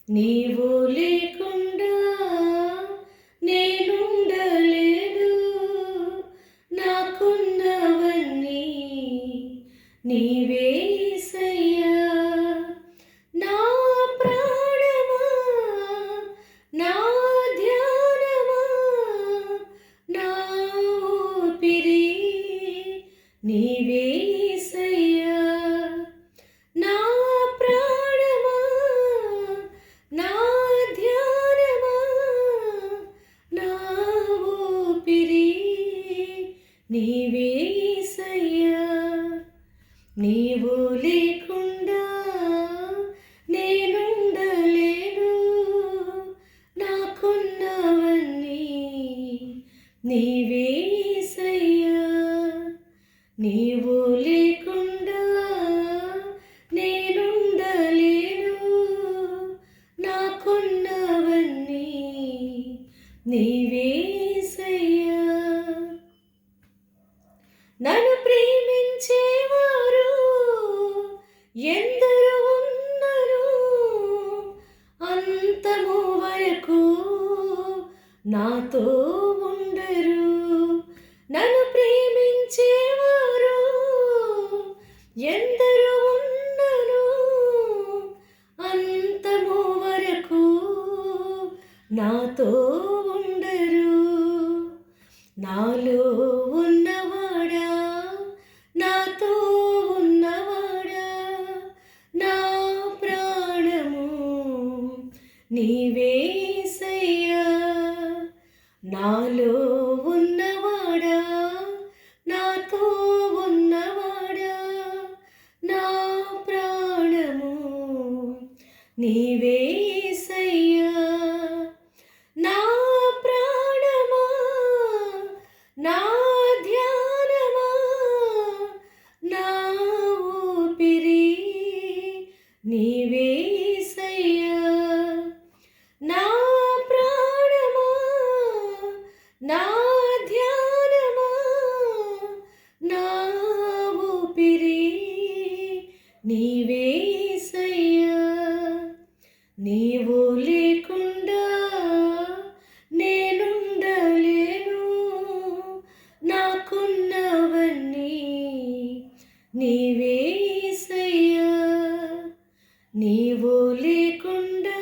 నీవు లేకుండా నేనుండలేదు. నాకున్నవన్నీ నీవే యేసయ్యా. నా ప్రాణమా, నా ధ్యానమా, నా ఊపిరి నీవే యేసయ్యా. నా ప్రాణమా, నా ధ్యానమా, నా ఊపిరి నీవే యేసయ్యా. నీవు లేకుండా నేనుండలేను. నాకున్నవన్నీ నీవే యేసయ్యా. నీవు లేకుండా నేనుండలేను. నాకున్నవన్నీ నీవే యేసయ్యా. నన్ను ప్రేమించేవారు ఎందరు ఉన్నరు, అంతము వరకు నాతో ఉండరు. నన్ను ప్రేమించేవారు ఎందరు ఉన్నరు, అంతము వరకు నాతో ఉండరు. నాలో ఉన్నవాడా, నాతో ఉన్నవాడా, నా ప్రాణము నీవే యేసయ్యా. నాలో ఉన్నవాడా, నాతో ఉన్నవాడా, నా ప్రాణము నీవే యేసయ్యా. నా ప్రాణమా, నా ధ్యానమా, నా ఊపిరి నీవే యేసయ్యా. నా ప్రాణమా, నా ధ్యానమా, నా ఊపిరి నీవే యేసయ్యా. నీవు లేకుండా నేనుండలేను. నాకున్నవన్నీ నీవే యేసయ్యా. నీవు లేకుండా